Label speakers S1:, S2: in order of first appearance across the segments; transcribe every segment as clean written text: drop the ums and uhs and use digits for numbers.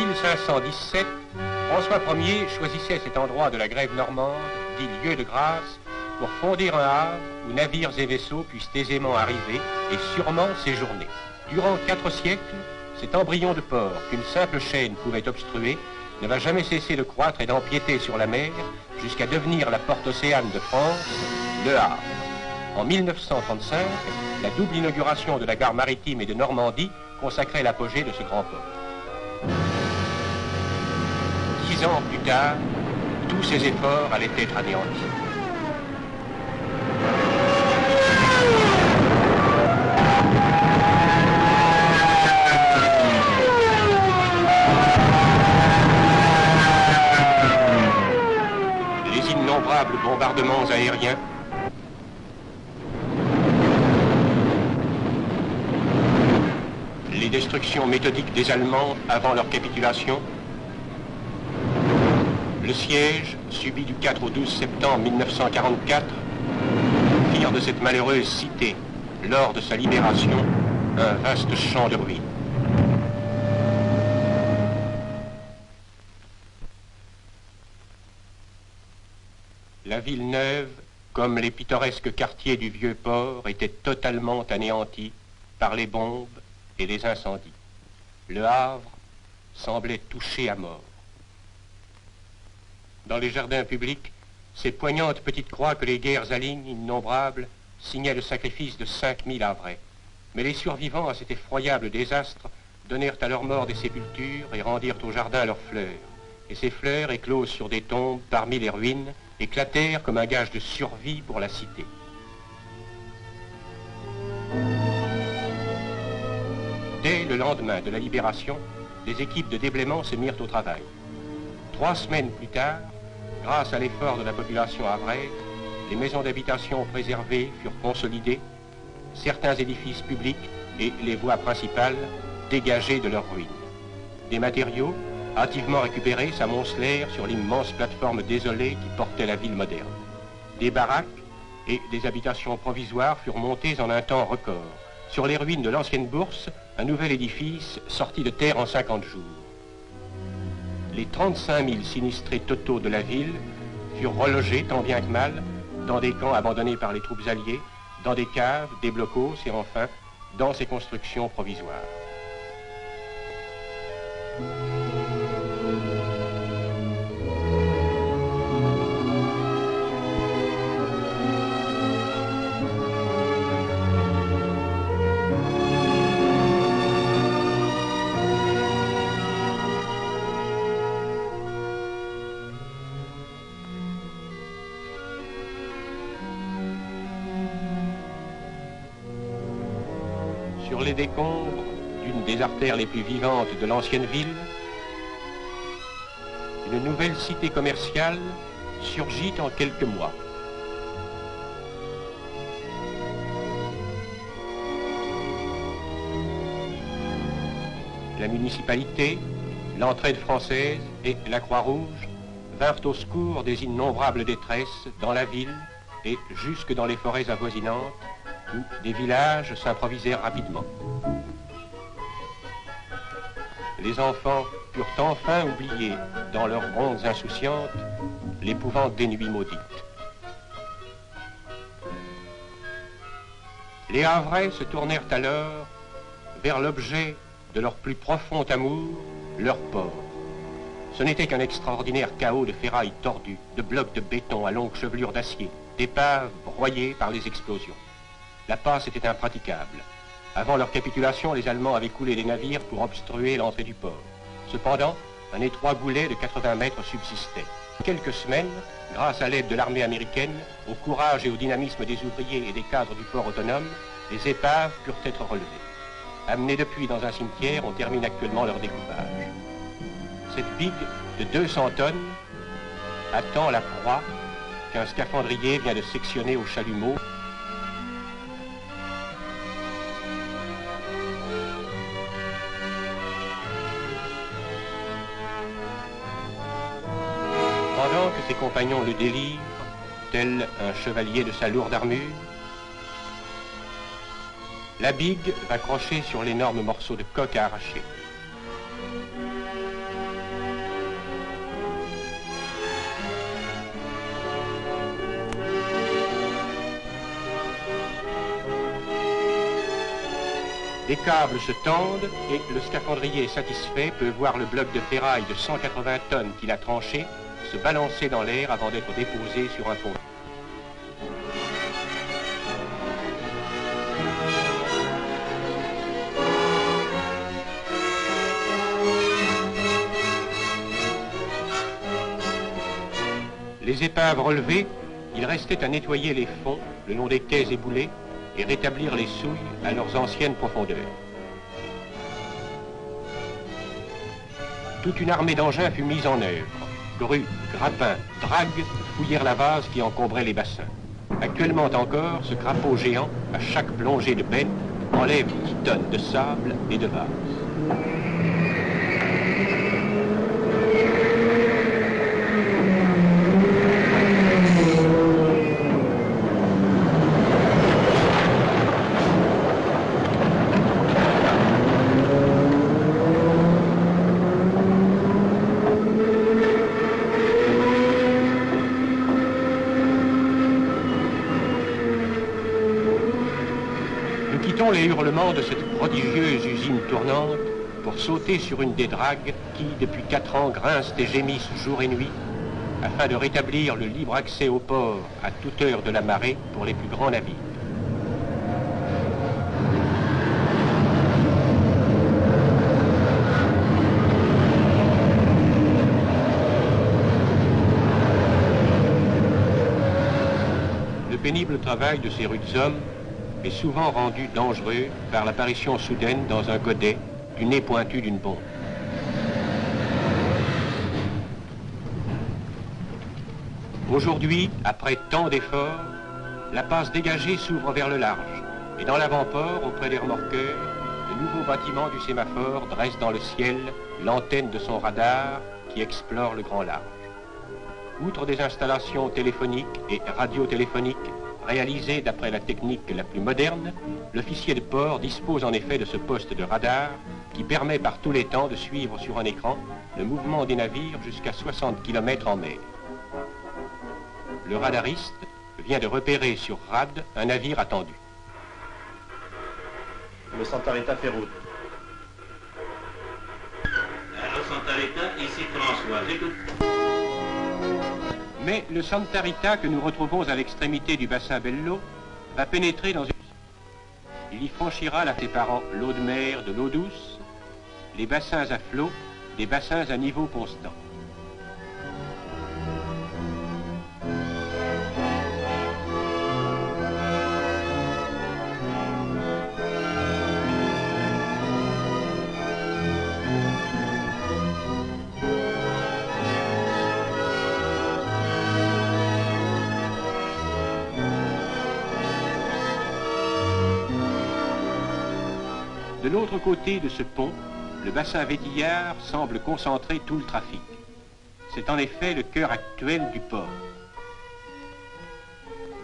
S1: 1517, François Ier choisissait cet endroit de la grève normande, dit lieu de grâce, pour fonder un havre où navires et vaisseaux puissent aisément arriver et sûrement séjourner. Durant 4 siècles, cet embryon de port qu'une simple chaîne pouvait obstruer ne va jamais cesser de croître et d'empiéter sur la mer jusqu'à devenir la porte océane de France, Le Havre. En 1935, la double inauguration de la gare maritime et de Normandie consacrait l'apogée de ce grand port. 10 ans plus tard, tous ces efforts allaient être anéantis. Les innombrables bombardements aériens, les destructions méthodiques des Allemands avant leur capitulation, le siège subi du 4 au 12 septembre 1944 firent de cette malheureuse cité, lors de sa libération, un vaste champ de ruines. La ville neuve, comme les pittoresques quartiers du vieux port, était totalement anéantie par les bombes et les incendies. Le Havre semblait touché à mort. Dans les jardins publics, ces poignantes petites croix que les guerres alignent, innombrables, signaient le sacrifice de 5000 Havrais. Mais les survivants à cet effroyable désastre donnèrent à leurs morts des sépultures et rendirent au jardin leurs fleurs. Et ces fleurs, écloses sur des tombes parmi les ruines, éclatèrent comme un gage de survie pour la cité. Dès le lendemain de la libération, les équipes de déblaiement se mirent au travail. 3 semaines plus tard, grâce à l'effort de la population havraise, les maisons d'habitation préservées furent consolidées, certains édifices publics et les voies principales dégagées de leurs ruines. Des matériaux, hâtivement récupérés, s'amoncelèrent sur l'immense plateforme désolée qui portait la ville moderne. Des baraques et des habitations provisoires furent montées en un temps record. Sur les ruines de l'ancienne bourse, un nouvel édifice sortit de terre en 50 jours. Les 35 000 sinistrés totaux de la ville furent relogés tant bien que mal dans des camps abandonnés par les troupes alliées, dans des caves, des blocos et enfin dans ces constructions provisoires. Sur les décombres d'une des artères les plus vivantes de l'ancienne ville, une nouvelle cité commerciale surgit en quelques mois. La municipalité, l'entraide française et la Croix-Rouge vinrent au secours des innombrables détresses dans la ville et jusque dans les forêts avoisinantes, où des villages s'improvisèrent rapidement. Les enfants purent enfin oublier, dans leurs rondes insouciantes, l'épouvante des nuits maudites. Les Havrais se tournèrent alors vers l'objet de leur plus profond amour, leur port. Ce n'était qu'un extraordinaire chaos de ferrailles tordues, de blocs de béton à longue chevelure d'acier, d'épaves broyées par les explosions. La passe était impraticable. Avant leur capitulation, les Allemands avaient coulé des navires pour obstruer l'entrée du port. Cependant, un étroit goulet de 80 mètres subsistait. Quelques semaines, grâce à l'aide de l'armée américaine, au courage et au dynamisme des ouvriers et des cadres du port autonome, les épaves purent être relevées. Amenées depuis dans un cimetière, on termine actuellement leur découpage. Cette bigue de 200 tonnes attend la proie qu'un scaphandrier vient de sectionner au chalumeau. Pendant que ses compagnons le délivrent, tel un chevalier de sa lourde armure, la bigue va crocher sur l'énorme morceau de coque à arracher. Les câbles se tendent et le scaphandrier satisfait peut voir le bloc de ferraille de 180 tonnes qu'il a tranché se balancer dans l'air avant d'être déposé sur un pont. Les épaves relevées, il restait à nettoyer les fonds le long des quais éboulés et rétablir les souilles à leurs anciennes profondeurs. Toute une armée d'engins fut mise en œuvre. Grues, grappins, dragues fouillèrent la vase qui encombrait les bassins. Actuellement encore, ce crapaud géant, à chaque plongée de benne, enlève 10 tonnes de sable et de vase. Les hurlements de cette prodigieuse usine tournante pour sauter sur une des dragues qui, depuis 4 ans, grincent et gémissent jour et nuit afin de rétablir le libre accès au port à toute heure de la marée pour les plus grands navires. Le pénible travail de ces rudes hommes est souvent rendu dangereux par l'apparition soudaine dans un godet du nez pointu d'une bombe. Aujourd'hui, après tant d'efforts, la passe dégagée s'ouvre vers le large et dans l'avant-port, auprès des remorqueurs, le nouveau bâtiment du sémaphore dresse dans le ciel l'antenne de son radar qui explore le grand large. Outre des installations téléphoniques et radiotéléphoniques réalisé d'après la technique la plus moderne, l'officier de port dispose en effet de ce poste de radar qui permet par tous les temps de suivre sur un écran le mouvement des navires jusqu'à 60 km en mer. Le radariste vient de repérer sur rad un navire attendu.
S2: Le Santa Rita fait route.
S3: Alors Santa Rita, ici François, j'écoute.
S1: Mais le Santa Rita que nous retrouvons à l'extrémité du bassin Bello va pénétrer dans une... Il y franchira la séparant l'eau de mer de l'eau douce, les bassins à flot des bassins à niveau constant. De l'autre côté de ce pont, le bassin Vétillard semble concentrer tout le trafic. C'est en effet le cœur actuel du port.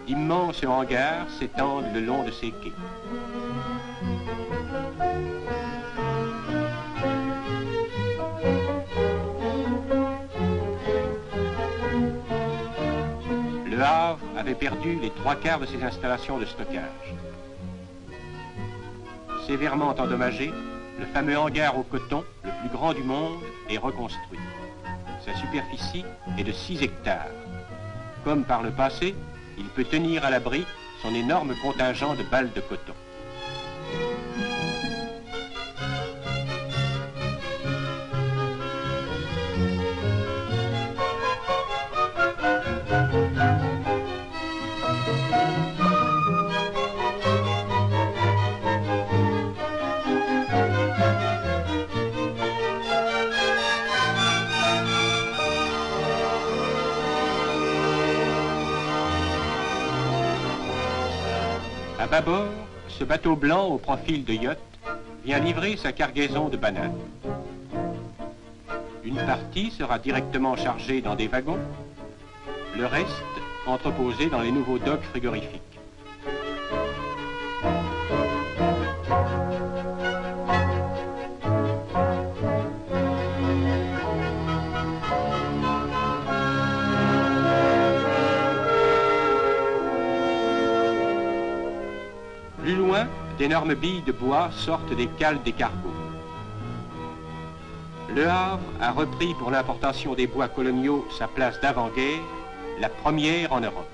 S1: D'immenses hangars s'étendent le long de ses quais. Le Havre avait perdu les 3/4 de ses installations de stockage. Sévèrement endommagé, le fameux hangar au coton, le plus grand du monde, est reconstruit. Sa superficie est de 6 hectares. Comme par le passé, il peut tenir à l'abri son énorme contingent de balles de coton. À bâbord, ce bateau blanc au profil de yacht vient livrer sa cargaison de bananes. Une partie sera directement chargée dans des wagons, le reste entreposé dans les nouveaux docks frigorifiques. Plus loin, d'énormes billes de bois sortent des cales des cargos. Le Havre a repris pour l'importation des bois coloniaux sa place d'avant-guerre, la première en Europe.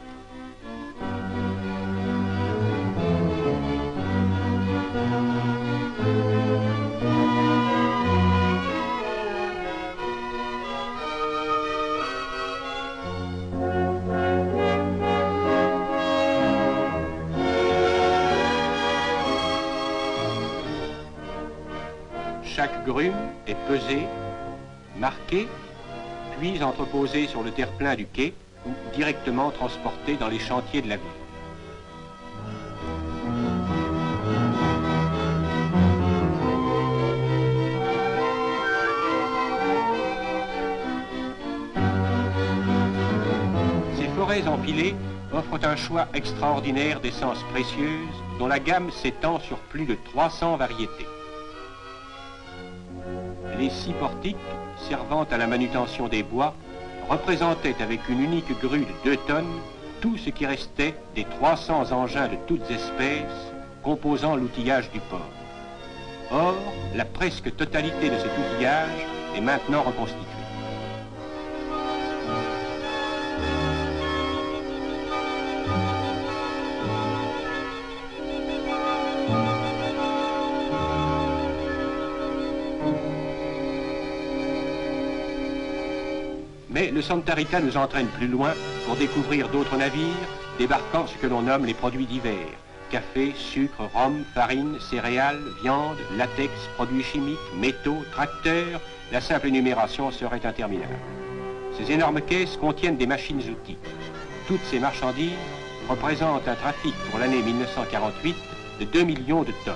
S1: Chaque grume est pesée, marquée, puis entreposée sur le terre-plein du quai ou directement transportée dans les chantiers de la ville. Ces forêts empilées offrent un choix extraordinaire d'essences précieuses dont la gamme s'étend sur plus de 300 variétés. Les 6 portiques, servant à la manutention des bois, représentaient avec une unique grue de 2 tonnes tout ce qui restait des 300 engins de toutes espèces composant l'outillage du port. Or, la presque totalité de cet outillage est maintenant reconstituée. Mais le Santa Rita nous entraîne plus loin pour découvrir d'autres navires débarquant ce que l'on nomme les produits divers. Café, sucre, rhum, farine, céréales, viande, latex, produits chimiques, métaux, tracteurs. La simple énumération serait interminable. Ces énormes caisses contiennent des machines-outils. Toutes ces marchandises représentent un trafic pour l'année 1948 de 2 millions de tonnes.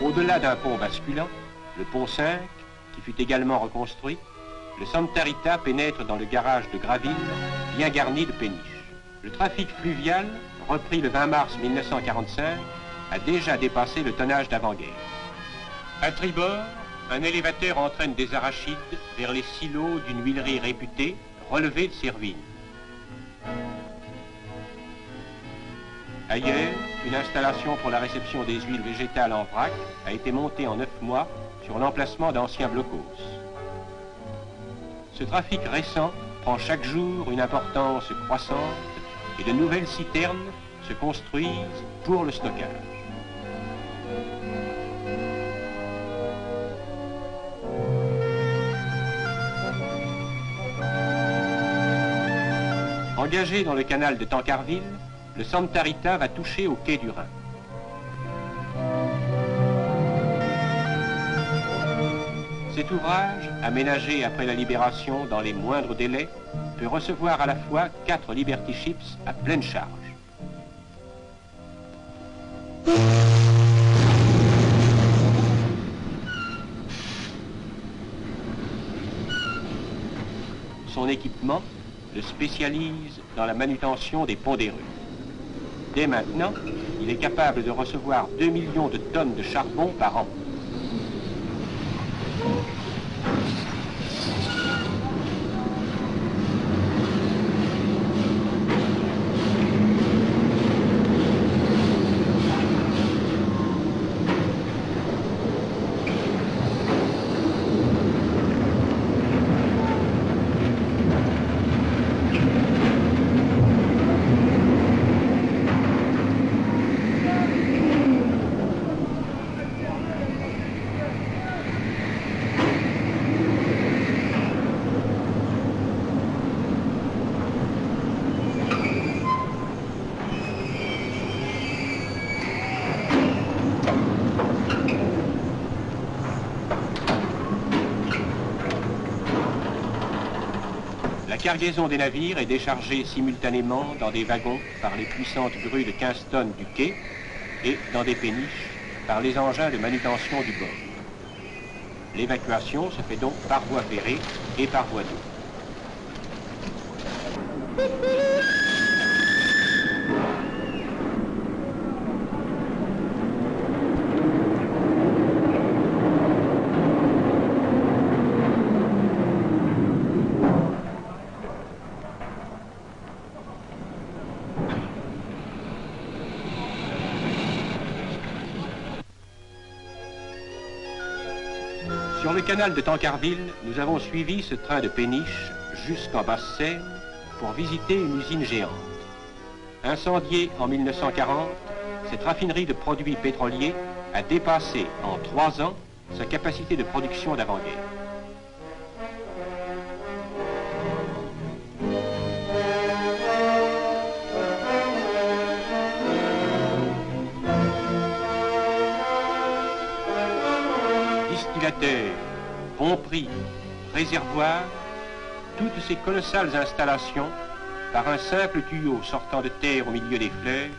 S1: Au-delà d'un pont basculant, le pont 5, qui fut également reconstruit, le Santa Rita pénètre dans le garage de Graville, bien garni de péniches. Le trafic fluvial, repris le 20 mars 1945, a déjà dépassé le tonnage d'avant-guerre. À tribord, un élévateur entraîne des arachides vers les silos d'une huilerie réputée, relevée de Servigne. Ailleurs, une installation pour la réception des huiles végétales en vrac a été montée en 9 mois sur l'emplacement d'anciens blocos. Ce trafic récent prend chaque jour une importance croissante et de nouvelles citernes se construisent pour le stockage. Engagé dans le canal de Tancarville, le Santa Rita va toucher au quai du Rhin. Cet ouvrage, aménagé après la libération dans les moindres délais, peut recevoir à la fois 4 Liberty Ships à pleine charge. Son équipement le spécialise dans la manutention des ponts des rues. Dès maintenant, il est capable de recevoir 2 millions de tonnes de charbon par an. La cargaison des navires est déchargée simultanément dans des wagons par les puissantes grues de 15 tonnes du quai et dans des péniches par les engins de manutention du bord. L'évacuation se fait donc par voie ferrée et par voie d'eau. Sur le canal de Tancarville, nous avons suivi ce train de péniche jusqu'en Basse-Seine pour visiter une usine géante. Incendiée en 1940, cette raffinerie de produits pétroliers a dépassé en 3 ans sa capacité de production d'avant-guerre. Distillateurs, pomperies, réservoirs, toutes ces colossales installations, par un simple tuyau sortant de terre au milieu des fleuves,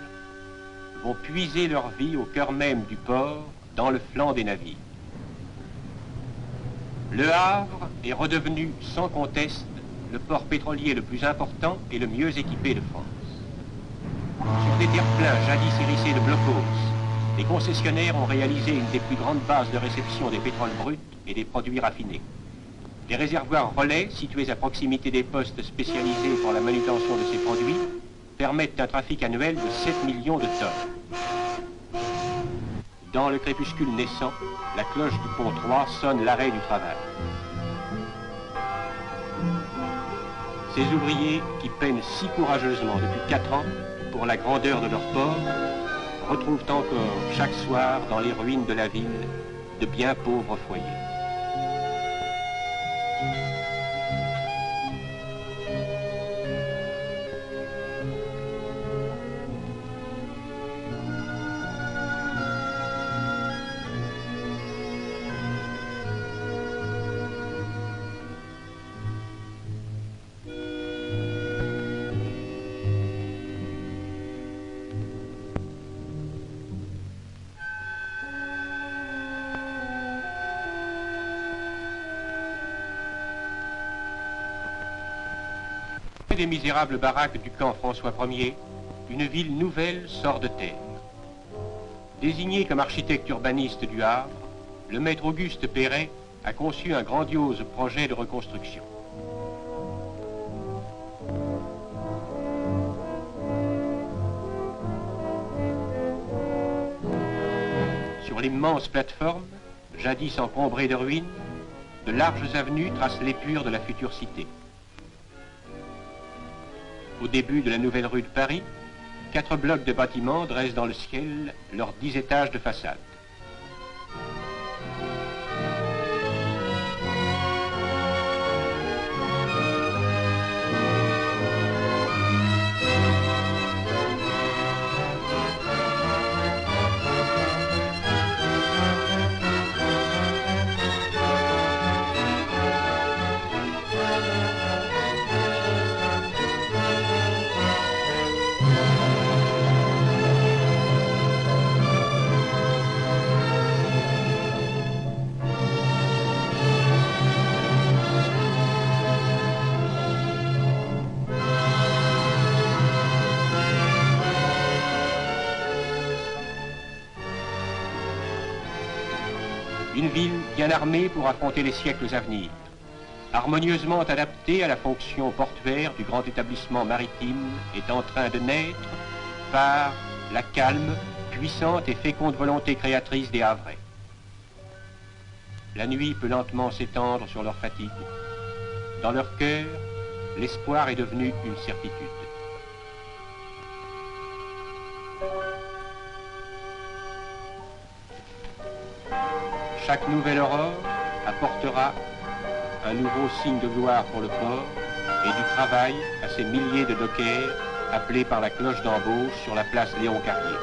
S1: vont puiser leur vie au cœur même du port, dans le flanc des navires. Le Havre est redevenu sans conteste le port pétrolier le plus important et le mieux équipé de France. Sur des terre-pleins jadis hérissés de blocos, les concessionnaires ont réalisé une des plus grandes bases de réception des pétroles bruts et des produits raffinés. Les réservoirs relais, situés à proximité des postes spécialisés pour la manutention de ces produits, permettent un trafic annuel de 7 millions de tonnes. Dans le crépuscule naissant, la cloche du pont 3 sonne l'arrêt du travail. Ces ouvriers, qui peinent si courageusement depuis 4 ans pour la grandeur de leur port, retrouvent encore chaque soir dans les ruines de la ville de bien pauvres foyers. Des misérables baraques du camp François Ier, une ville nouvelle sort de terre. Désigné comme architecte urbaniste du Havre, le maître Auguste Perret a conçu un grandiose projet de reconstruction. Sur l'immense plateforme, jadis encombrée de ruines, de larges avenues tracent l'épure de la future cité. Au début de la nouvelle rue de Paris, 4 blocs de bâtiments dressent dans le ciel leurs 10 étages de façade. Une ville bien armée pour affronter les siècles à venir, harmonieusement adaptée à la fonction portuaire du grand établissement maritime, est en train de naître par la calme, puissante et féconde volonté créatrice des Havrais. La nuit peut lentement s'étendre sur leur fatigue. Dans leur cœur, l'espoir est devenu une certitude. Chaque nouvelle aurore apportera un nouveau signe de gloire pour le port et du travail à ces milliers de dockers appelés par la cloche d'embauche sur la place Léon Carrier.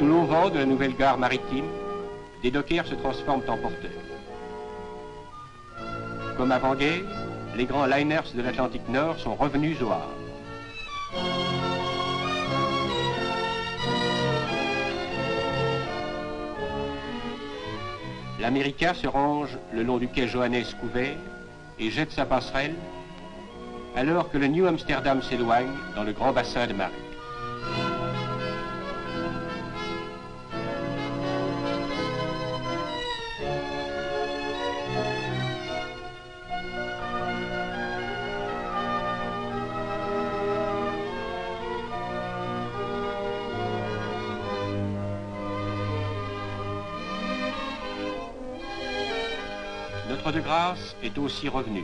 S1: Sous l'auvent de la nouvelle gare maritime, des dockers se transforment en porteurs. Comme avant-guerre, les grands liners de l'Atlantique Nord sont revenus au Havre. L'America se range le long du quai Johannes couvert et jette sa passerelle alors que le New Amsterdam s'éloigne dans le grand bassin de marée. Notre-de-Grâce est aussi revenu.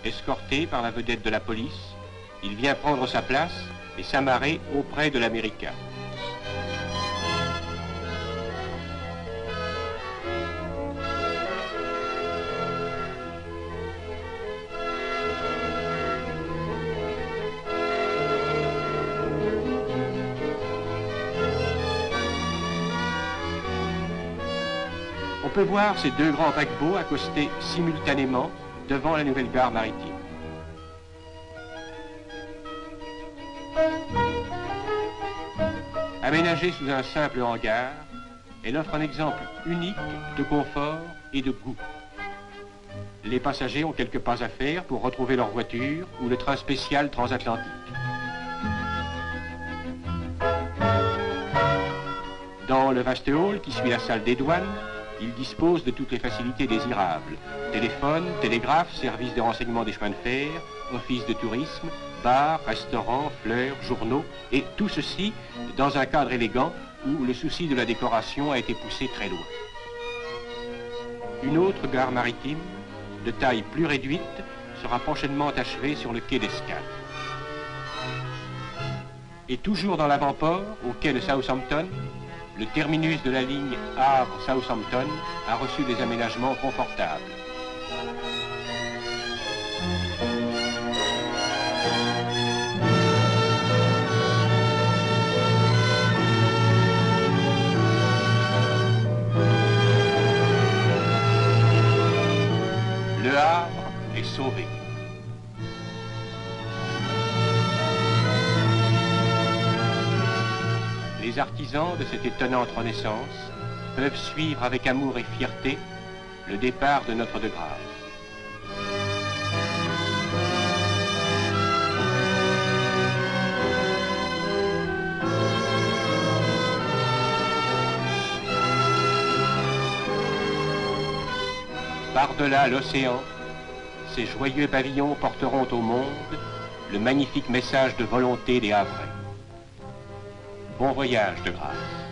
S1: Escorté par la vedette de la police, il vient prendre sa place et s'amarrer auprès de l'America. On peut voir ces deux grands paquebots accostés simultanément devant la nouvelle gare maritime. Aménagée sous un simple hangar, elle offre un exemple unique de confort et de goût. Les passagers ont quelques pas à faire pour retrouver leur voiture ou le train spécial transatlantique. Dans le vaste hall qui suit la salle des douanes, il dispose de toutes les facilités désirables. Téléphone, télégraphe, service de renseignement des chemins de fer, office de tourisme, bar, restaurant, fleurs, journaux, et tout ceci dans un cadre élégant où le souci de la décoration a été poussé très loin. Une autre gare maritime, de taille plus réduite, sera prochainement achevée sur le quai d'Escale. Et toujours dans l'avant-port, au quai de Southampton, le terminus de la ligne Havre-Southampton a reçu des aménagements confortables. Le Havre est sauvé. Les artisans de cette étonnante renaissance peuvent suivre avec amour et fierté le départ de Notre-de-Grâce. Par-delà l'océan, ces joyeux pavillons porteront au monde le magnifique message de volonté des Havrais. Bon voyage de grâce.